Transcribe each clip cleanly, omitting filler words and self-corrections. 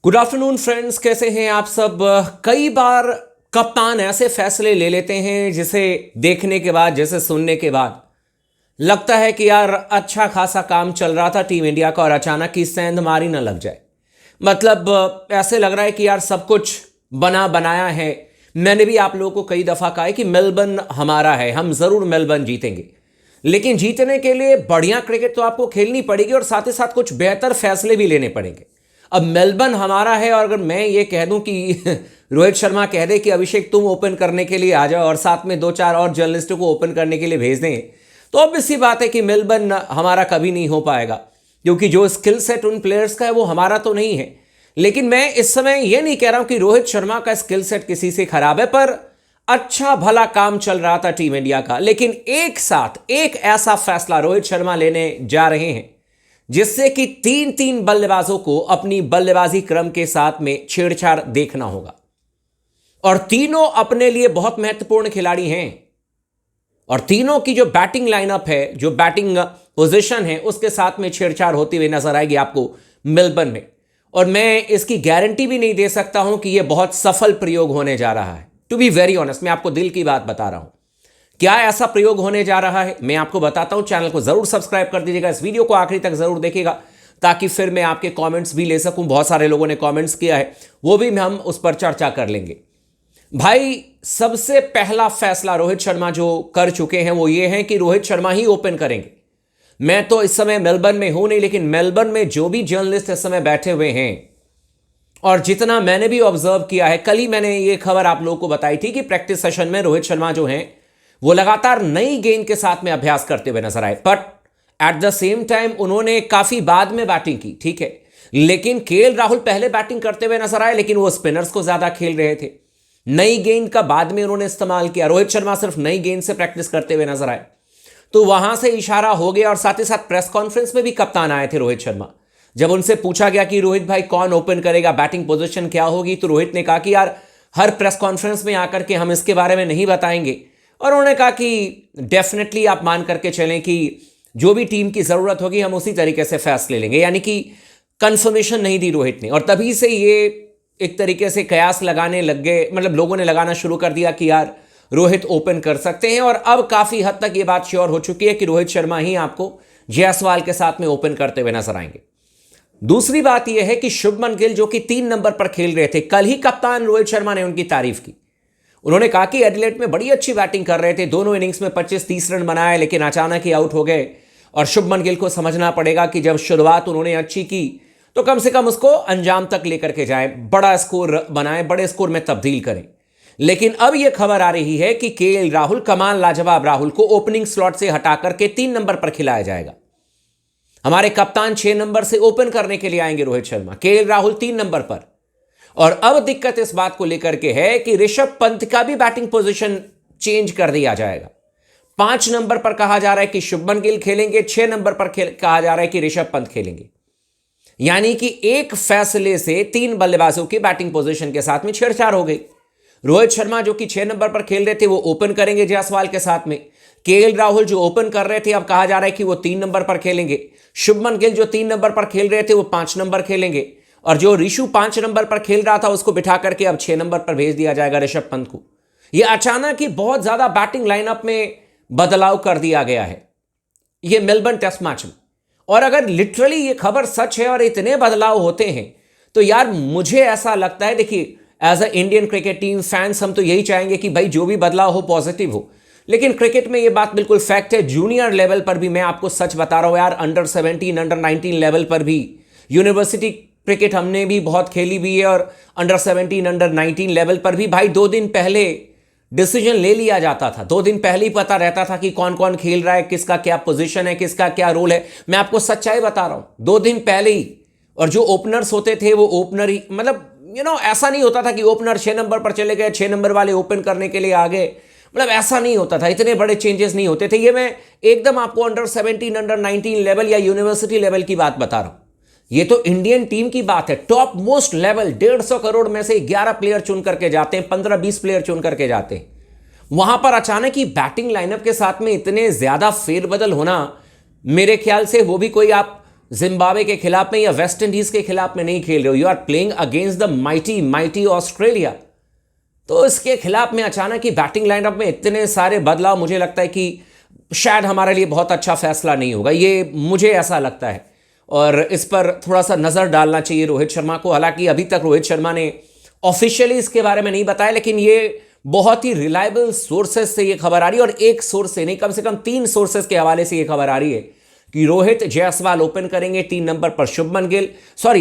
Good afternoon friends, कैसे हैं आप सब। कई बार कप्तान ऐसे फैसले ले लेते हैं जिसे देखने के बाद, जैसे सुनने के बाद लगता है कि यार अच्छा खासा काम चल रहा था टीम इंडिया का और अचानक की सेंध मारी ना लग जाए। मतलब ऐसे लग रहा है कि यार सब कुछ बना बनाया है। मैंने भी आप लोगों को कई दफ़ा कहा है कि मेलबर्न हमारा है, हम ज़रूर मेलबर्न जीतेंगे, लेकिन जीतने के लिए बढ़िया क्रिकेट तो आपको खेलनी पड़ेगी और साथ ही साथ कुछ बेहतर फैसले भी लेने पड़ेंगे। अब मेलबर्न हमारा है और अगर मैं ये कह दूं कि रोहित शर्मा कह दे कि अभिषेक तुम ओपन करने के लिए आ जाओ और साथ में 2-4 और जर्नलिस्टों को ओपन करने के लिए भेज दें, तो ऑब्वियस सी बात है कि मेलबर्न हमारा कभी नहीं हो पाएगा, क्योंकि जो स्किल सेट उन प्लेयर्स का है वो हमारा तो नहीं है। लेकिन मैं इस समय ये नहीं कह रहा हूं कि रोहित शर्मा का स्किल सेट किसी से खराब है, पर अच्छा भला काम चल रहा था टीम इंडिया का। लेकिन एक साथ एक ऐसा फैसला रोहित शर्मा लेने जा रहे हैं जिससे कि तीन बल्लेबाजों को अपनी बल्लेबाजी क्रम के साथ में छेड़छाड़ देखना होगा, और तीनों अपने लिए बहुत महत्वपूर्ण खिलाड़ी हैं, और तीनों की जो बैटिंग लाइनअप है, जो बैटिंग पोजीशन है, उसके साथ में छेड़छाड़ होती हुई नजर आएगी आपको मेलबर्न में। और मैं इसकी गारंटी भी नहीं दे सकता हूं कि यह बहुत सफल प्रयोग होने जा रहा है। टू बी वेरी ऑनेस्ट, मैं आपको दिल की बात बता रहा हूं, क्या ऐसा प्रयोग होने जा रहा है मैं आपको बताता हूं। चैनल को जरूर सब्सक्राइब कर दीजिएगा, इस वीडियो को आखिरी तक जरूर देखिएगा ताकि फिर मैं आपके कमेंट्स भी ले सकूं। बहुत सारे लोगों ने कमेंट्स किया है, वो भी हम उस पर चर्चा कर लेंगे। भाई, सबसे पहला फैसला रोहित शर्मा जो कर चुके हैं वो ये है कि रोहित शर्मा ही ओपन करेंगे। मैं तो इस समय मेलबर्न में हूं नहीं, लेकिन मेलबर्न में जो भी जर्नलिस्ट इस समय बैठे हुए हैं और जितना मैंने भी ऑब्जर्व किया है, कल ही मैंने ये खबर आप लोगों को बताई थी कि प्रैक्टिस सेशन में रोहित शर्मा जो हैं वो लगातार नई गेंद के साथ में अभ्यास करते हुए नजर आए, but at the same time उन्होंने काफी बाद में बैटिंग की, ठीक है। लेकिन केएल राहुल पहले बैटिंग करते हुए नजर आए, लेकिन वो स्पिनर्स को ज्यादा खेल रहे थे। नई गेंद का बाद में उन्होंने इस्तेमाल किया। रोहित शर्मा सिर्फ नई गेंद से प्रैक्टिस करते हुए नजर आए, तो वहां से इशारा हो गया। और साथ ही साथ प्रेस कॉन्फ्रेंस में भी कप्तान आए थे रोहित शर्मा। जब उनसे पूछा गया कि रोहित भाई कौन ओपन करेगा, बैटिंग पोजीशन क्या होगी, तो रोहित ने कहा कि यार हर प्रेस कॉन्फ्रेंस में आकर के हम इसके बारे में नहीं बताएंगे। और उन्होंने कहा कि डेफिनेटली आप मान करके चलें कि जो भी टीम की जरूरत होगी हम उसी तरीके से फैसले लेंगे, यानी कि कंफर्मेशन नहीं दी रोहित ने। और तभी से ये एक तरीके से कयास लगाने लग गए, मतलब लोगों ने लगाना शुरू कर दिया कि यार रोहित ओपन कर सकते हैं। और अब काफी हद तक ये बात श्योर हो चुकी है कि रोहित शर्मा ही आपको जायसवाल के साथ में ओपन करते हुए नजर आएंगे। दूसरी बात यह है कि शुभमन गिल जो कि 3 नंबर पर खेल रहे थे, कल ही कप्तान रोहित शर्मा ने उनकी तारीफ की। उन्होंने कहा कि एडिलेड में बड़ी अच्छी बैटिंग कर रहे थे, दोनों इनिंग्स में 25-30 रन बनाए, लेकिन अचानक ही आउट हो गए। और शुभमन गिल को समझना पड़ेगा कि जब शुरुआत उन्होंने अच्छी की तो कम से कम उसको अंजाम तक लेकर के जाए, बड़ा स्कोर बनाए, बड़े स्कोर में तब्दील करें। लेकिन अब यह खबर आ रही है कि केएल राहुल, कमाल लाजवाब राहुल को ओपनिंग स्लॉट से हटाकर के 3 नंबर पर खिलाया जाएगा। हमारे कप्तान 6 नंबर से ओपन करने के लिए आएंगे रोहित शर्मा, केएल राहुल 3 नंबर पर। और अब दिक्कत इस बात को लेकर के है कि ऋषभ पंत का भी बैटिंग पोजीशन चेंज कर दिया जाएगा। 5 नंबर पर कहा जा रहा है कि शुभमन गिल खेलेंगे, 6 नंबर पर कहा जा रहा है कि ऋषभ पंत खेलेंगे। यानी कि एक फैसले से 3 बल्लेबाजों की बैटिंग पोजीशन के साथ में छेड़छाड़ हो गई। रोहित शर्मा जो कि 6 नंबर पर खेल रहे थे वो ओपन करेंगे जायसवाल के साथ में। केएल राहुल जो ओपन कर रहे थे, अब कहा जा रहा है कि वो 3 नंबर पर खेलेंगे। शुभमन गिल जो 3 नंबर पर खेल रहे थे वो 5 नंबर खेलेंगे। और जो ऋषु 5 नंबर पर खेल रहा था उसको बिठा करके अब 6 नंबर पर भेज दिया जाएगा ऋषभ पंत को। यह अचानक ही बहुत ज्यादा बैटिंग लाइनअप में बदलाव कर दिया गया है यह मेलबर्न टेस्ट मैच में। और अगर लिटरली ये खबर सच है और इतने बदलाव होते हैं तो यार मुझे ऐसा लगता है, देखिए as a Indian cricket team fans हम तो यही चाहेंगे कि भाई जो भी बदलाव हो पॉजिटिव हो। लेकिन क्रिकेट में ये बात बिल्कुल फैक्ट है, जूनियर लेवल पर भी मैं आपको सच बता रहा हूं यार, अंडर 17 अंडर 19 लेवल पर भी यूनिवर्सिटी क्रिकेट हमने भी बहुत खेली भी है, और अंडर 17 अंडर 19 लेवल पर भी भाई 2 दिन पहले डिसीजन ले लिया जाता था। 2 दिन पहले ही पता रहता था कि कौन कौन खेल रहा है, किसका क्या पोजीशन है, किसका क्या रोल है। मैं आपको सच्चाई बता रहा हूं, 2 दिन पहले ही। और जो ओपनर्स होते थे वो ओपनर ही, मतलब ऐसा नहीं होता था कि ओपनर 6 नंबर पर चले गए, 6 नंबर वाले ओपन करने के लिए आ गए, मतलब ऐसा नहीं होता था, इतने बड़े चेंजेस नहीं होते थे। ये मैं एकदम आपको अंडर 17 अंडर 19 लेवल या यूनिवर्सिटी लेवल की बात बता रहा हूं। ये तो इंडियन टीम की बात है, टॉप मोस्ट लेवल। 150 करोड़ में से 11 प्लेयर चुन करके जाते हैं, 15-20 प्लेयर चुन करके जाते हैं। वहां पर अचानक ही बैटिंग लाइनअप के साथ में इतने ज्यादा फेरबदल होना, मेरे ख्याल से वो भी कोई आप जिम्बाब्वे के खिलाफ में या वेस्ट इंडीज के खिलाफ में नहीं खेल रहे हो, you are playing against the mighty mighty Australia. तो इसके खिलाफ में अचानक ही बैटिंग लाइनअप में इतने सारे बदलाव, मुझे लगता है कि शायद हमारे लिए बहुत अच्छा फैसला नहीं होगा, ये मुझे ऐसा लगता है। और इस पर थोड़ा सा नज़र डालना चाहिए रोहित शर्मा को। हालांकि अभी तक रोहित शर्मा ने ऑफिशियली इसके बारे में नहीं बताया, लेकिन ये बहुत ही रिलायबल सोर्सेज से ये खबर आ रही है, और एक सोर्स से नहीं, कम से कम 3 सोर्सेज के हवाले से ये खबर आ रही है कि रोहित जायसवाल ओपन करेंगे, 3 नंबर पर शुभमन गिल,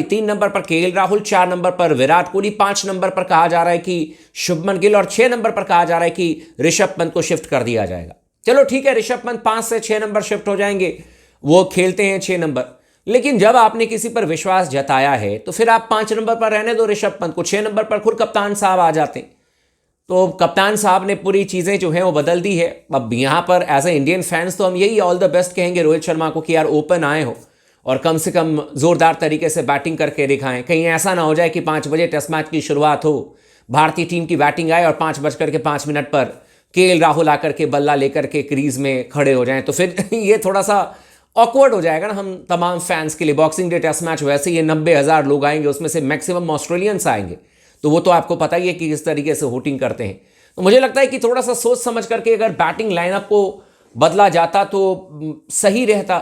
3 नंबर पर केएल राहुल, 4 नंबर पर विराट कोहली, 5 नंबर पर कहा जा रहा है कि शुभमन गिल, और 6 नंबर पर कहा जा रहा है कि ऋषभ पंत को शिफ्ट कर दिया जाएगा। चलो ठीक है, ऋषभ पंत 5 से 6 नंबर शिफ्ट हो जाएंगे, वो खेलते हैं 6 नंबर। लेकिन जब आपने किसी पर विश्वास जताया है तो फिर आप 5 नंबर पर रहने दो ऋषभ पंत को, 6 नंबर पर खुद कप्तान साहब आ जाते हैं। तो कप्तान साहब ने पूरी चीज़ें जो हैं वो बदल दी है। अब यहाँ पर एज ए इंडियन फैंस तो हम यही ऑल द बेस्ट कहेंगे रोहित शर्मा को कि यार ओपन आए हो और कम से कम ज़ोरदार तरीके से बैटिंग करके दिखाएं। कहीं ऐसा ना हो जाए कि 5 बजे टेस्ट मैच की शुरुआत हो, भारतीय टीम की बैटिंग आए और 5:05 पर केएल राहुल आकर के बल्ला लेकर के क्रीज में खड़े हो जाएं, तो फिर ये थोड़ा सा ऑकवर्ड हो जाएगा ना हम तमाम फैंस के लिए। बॉक्सिंग डे टेस्ट मैच वैसे ही 90,000 लोग आएंगे, उसमें से मैक्सिमम ऑस्ट्रेलियंस आएंगे, तो वो तो आपको पता ही है कि किस तरीके से वोटिंग करते हैं। तो मुझे लगता है कि थोड़ा सा सोच समझ करके अगर बैटिंग लाइनअप को बदला जाता तो सही रहता।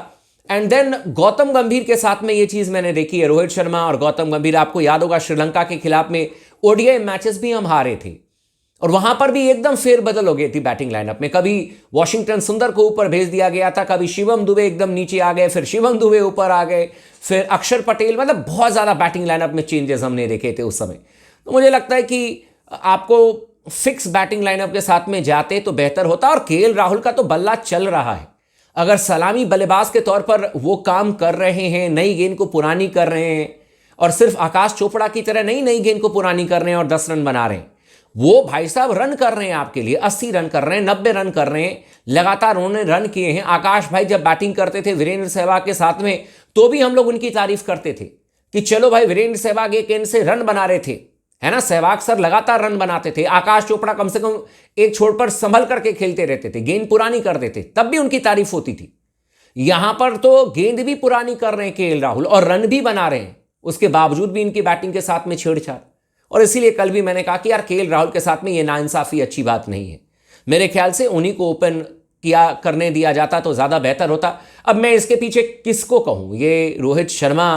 एंड देन गौतम गंभीर के साथ में ये चीज़ मैंने देखी है, रोहित शर्मा और गौतम गंभीर, आपको याद होगा श्रीलंका के खिलाफ में ओडीआई मैचेस भी हम हारे थे और वहां पर भी एकदम फेरबदल हो गई थी बैटिंग लाइनअप में। कभी वॉशिंगटन सुंदर को ऊपर भेज दिया गया था, कभी शिवम दुबे एकदम नीचे आ गए, फिर शिवम दुबे ऊपर आ गए, फिर अक्षर पटेल, मतलब बहुत ज़्यादा बैटिंग लाइनअप में चेंजेस हमने देखे थे उस समय। तो मुझे लगता है कि आपको फिक्स बैटिंग लाइनअप के साथ में जाते तो बेहतर होता। और केएल राहुल का तो बल्ला चल रहा है, अगर सलामी बल्लेबाज के तौर पर वो काम कर रहे हैं, नई गेंद को पुरानी कर रहे हैं, और सिर्फ आकाश चोपड़ा की तरह नई गेंद को पुरानी कर रहे हैं और 10 रन बना रहे हैं, वो भाई साहब रन कर रहे हैं आपके लिए, 80 रन कर रहे हैं, 90 रन कर रहे हैं, लगातार उन्होंने रन किए हैं। आकाश भाई जब बैटिंग करते थे वीरेंद्र सहवाग के साथ में, तो भी हम लोग उनकी तारीफ करते थे कि चलो भाई वीरेंद्र सहवाग एक गेंद से रन बना रहे थे, है ना, सहवाग सर लगातार रन बनाते थे, आकाश चोपड़ा कम से कम एक छोर पर संभल करके खेलते रहते थे, गेंद पुरानी कर देते, तब भी उनकी तारीफ होती थी। यहां पर तो गेंद भी पुरानी कर रहे हैं केएल राहुल और रन भी बना रहे हैं, उसके बावजूद भी इनकी बैटिंग के साथ में छेड़छाड़। और इसीलिए कल भी मैंने कहा कि यार केएल राहुल के साथ में ये नाइंसाफी अच्छी बात नहीं है। मेरे ख्याल से उन्हीं को ओपन किया करने दिया जाता तो ज़्यादा बेहतर होता। अब मैं इसके पीछे किसको कहूँ, ये रोहित शर्मा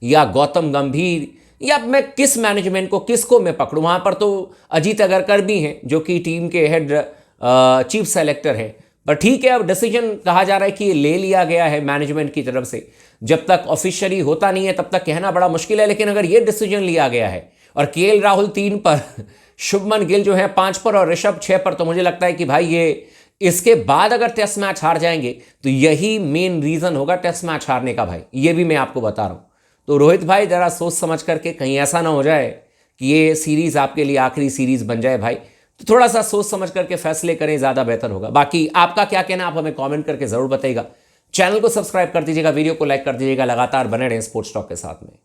या गौतम गंभीर, या मैं किस मैनेजमेंट को, किसको मैं पकड़ूँ। वहाँ पर तो अजीत अगरकर भी हैं जो कि टीम के हेड चीफ सेलेक्टर हैं, पर ठीक है, अब डिसीजन कहा जा रहा है कि ये ले लिया गया है मैनेजमेंट की तरफ से। जब तक ऑफिशियली होता नहीं है तब तक कहना बड़ा मुश्किल है, लेकिन अगर ये डिसीजन लिया गया है और केएल राहुल 3 पर, शुभमन गिल जो है 5 पर और ऋषभ 6 पर, तो मुझे लगता है कि भाई ये इसके बाद अगर टेस्ट मैच हार जाएंगे तो यही मेन रीज़न होगा टेस्ट मैच हारने का भाई, ये भी मैं आपको बता रहा हूँ। तो रोहित भाई ज़रा सोच समझ करके, कहीं ऐसा ना हो जाए कि ये सीरीज़ आपके लिए आखिरी सीरीज़ बन जाए भाई, तो थोड़ा सा सोच समझ करके फैसले करें, ज़्यादा बेहतर होगा। बाकी आपका क्या कहना, आप हमें कमेंट करके ज़रूर बताइएगा। चैनल को सब्सक्राइब कर दीजिएगा, वीडियो को लाइक कर दीजिएगा, लगातार बने रहें स्पोर्ट्स टॉक के साथ में।